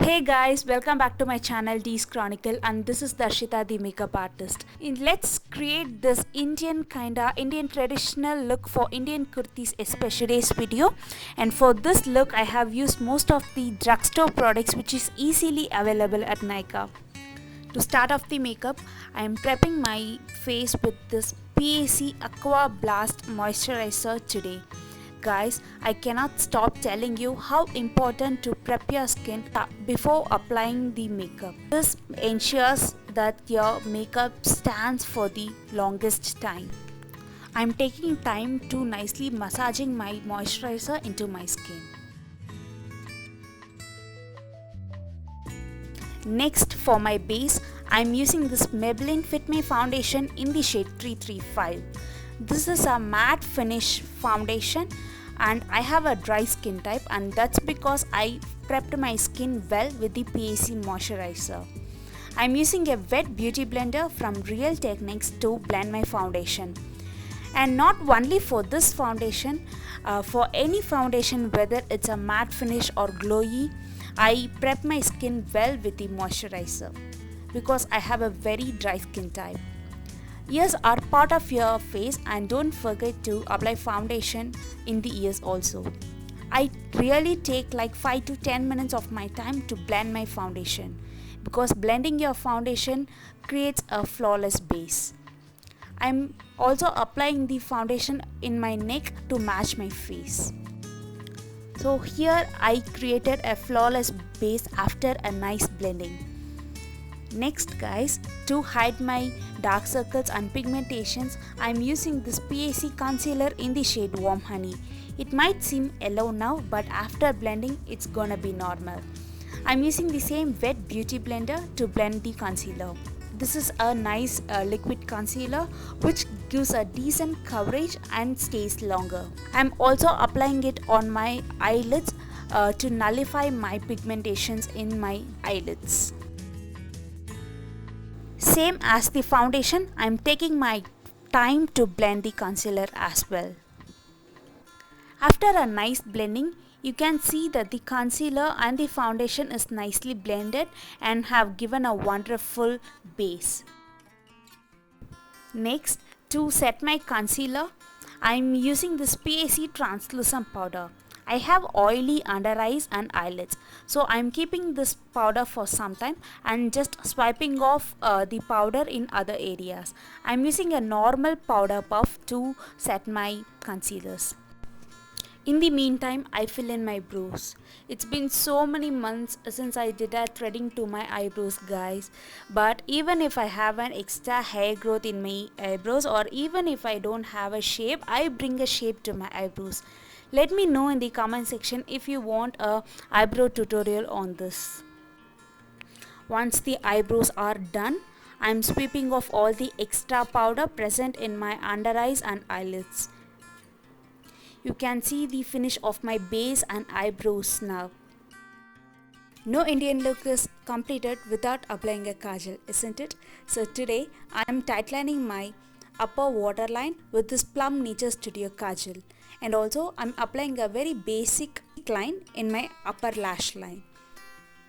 Hey guys, welcome back to my channel D's Chronicle, and this is Darshita, the makeup artist. Let's create this Indian traditional look for Indian kurtis, especially today's video. And for this look I have used most of the drugstore products which is easily available at Nykaa. To start off the makeup, I am prepping my face with this PAC Aqua Blast moisturizer today. Guys, I cannot stop telling you how important to prep your skin before applying the makeup. This ensures that your makeup stands for the longest time. I'm taking time to nicely massaging my moisturizer into my skin. Next, for my base, I'm using this Maybelline Fit Me foundation in the shade 335. This is a matte finish foundation and I have a dry skin type, and that's because I prepped my skin well with the PAC moisturizer. I'm using a wet beauty blender from Real Techniques to blend my foundation. And not only for this foundation, for any foundation, whether it's a matte finish or glowy, I prep my skin well with the moisturizer because I have a very dry skin type. Ears are part of your face, and don't forget to apply foundation in the ears also. I really take like 5 to 10 minutes of my time to blend my foundation because blending your foundation creates a flawless base. I'm also applying the foundation in my neck to match my face. So here I created a flawless base after a nice blending. Next guys, to hide my dark circles and pigmentations, I'm using this PAC concealer in the shade Warm Honey. It might seem yellow now, but after blending it's gonna be normal. I'm using the same wet beauty blender to blend the concealer. This is a nice liquid concealer which gives a decent coverage and stays longer. I'm also applying it on my eyelids to nullify my pigmentations in my eyelids. Same as the foundation, I'm taking my time to blend the concealer as well. After a nice blending, you can see that the concealer and the foundation is nicely blended and have given a wonderful base. Next, to set my concealer, I'm using this PAC translucent powder. I have oily under eyes and eyelids, so I'm keeping this powder for some time and just swiping off the powder in other areas. I'm using a normal powder puff to set my concealers. In the meantime, I fill in my brows. It's been so many months since I did a threading to my eyebrows, guys. But even if I have an extra hair growth in my eyebrows, or even if I don't have a shape, I bring a shape to my eyebrows. Let me know in the comment section if you want a eyebrow tutorial on this. Once the eyebrows are done, I'm sweeping off all the extra powder present in my under eyes and eyelids. You can see the finish of my base and eyebrows now. No Indian look is completed without applying a kajal, isn't it? So today I am tightening my upper waterline with this Plum Nature Studio kajal, and also I'm applying a very basic line in my upper lash line.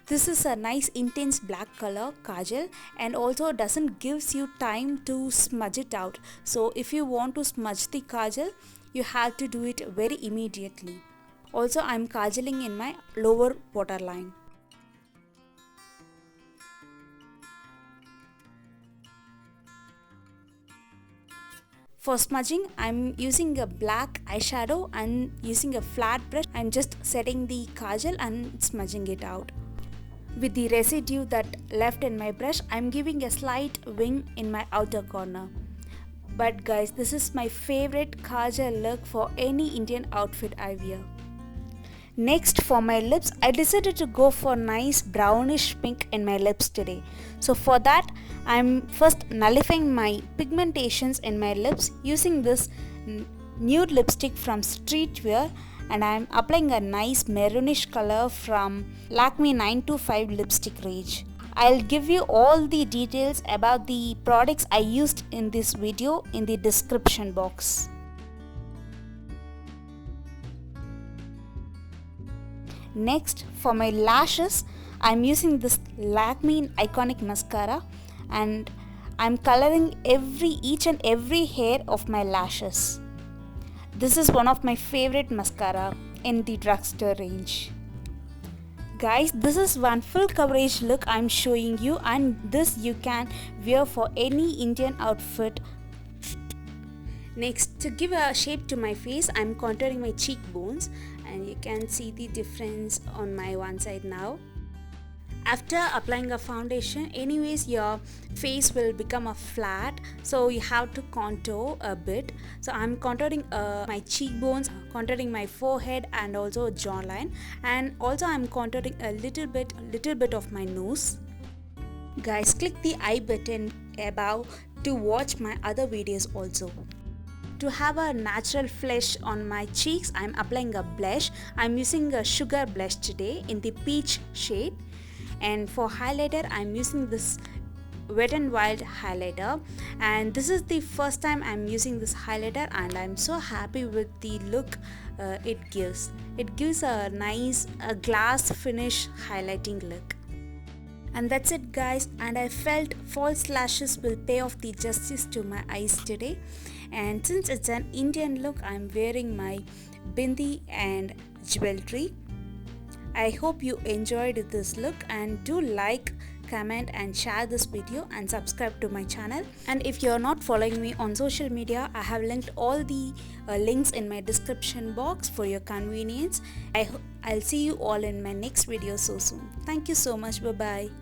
This is a nice intense black color kajal and also doesn't gives you time to smudge it out. So if you want to smudge the kajal, you have to do it very immediately. Also I'm kajaling in my lower waterline. For smudging, I'm using a black eyeshadow and using a flat brush. I'm just setting the kajal and smudging it out. With the residue that left in my brush, I'm giving a slight wing in my outer corner. But guys, this is my favorite kajal look for any Indian outfit I wear. Next, for my lips, I decided to go for nice brownish pink in my lips today. So for that, I'm first nullifying my pigmentations in my lips using this nude lipstick from Streetwear, and I'm applying a nice maroonish color from Lakme 925 lipstick range. I'll give you all the details about the products I used in this video in the description box. Next, for my lashes, I'm using this Lakme Iconic Mascara, and I'm coloring each and every hair of my lashes. This is one of my favorite mascara in the drugstore range. Guys, this is one full coverage look I'm showing you, and this you can wear for any Indian outfit. Next, to give a shape to my face, I'm contouring my cheekbones, and you can see the difference on my one side now. After applying a foundation, anyways your face will become a flat, so you have to contour a bit. So I'm contouring my cheekbones, contouring my forehead and also jawline, and also I'm contouring a little bit of my nose. Guys, click the I button above to watch my other videos also. To have a natural flush on my cheeks, I'm applying a blush. I'm using a sugar blush today in the peach shade. And for highlighter, I'm using this Wet n Wild highlighter, and this is the first time I'm using this highlighter, and I'm so happy with the look it gives. It gives a nice glass finish highlighting look. And that's it guys, and I felt false lashes will pay off the justice to my eyes today. And since it's an Indian look, I'm wearing my bindi and jewelry. I hope you enjoyed this look, and do like, comment and share this video and subscribe to my channel. And if you're not following me on social media, I have linked all the links in my description box for your convenience. I'll see you all in my next video so soon. Thank you so much. Bye bye.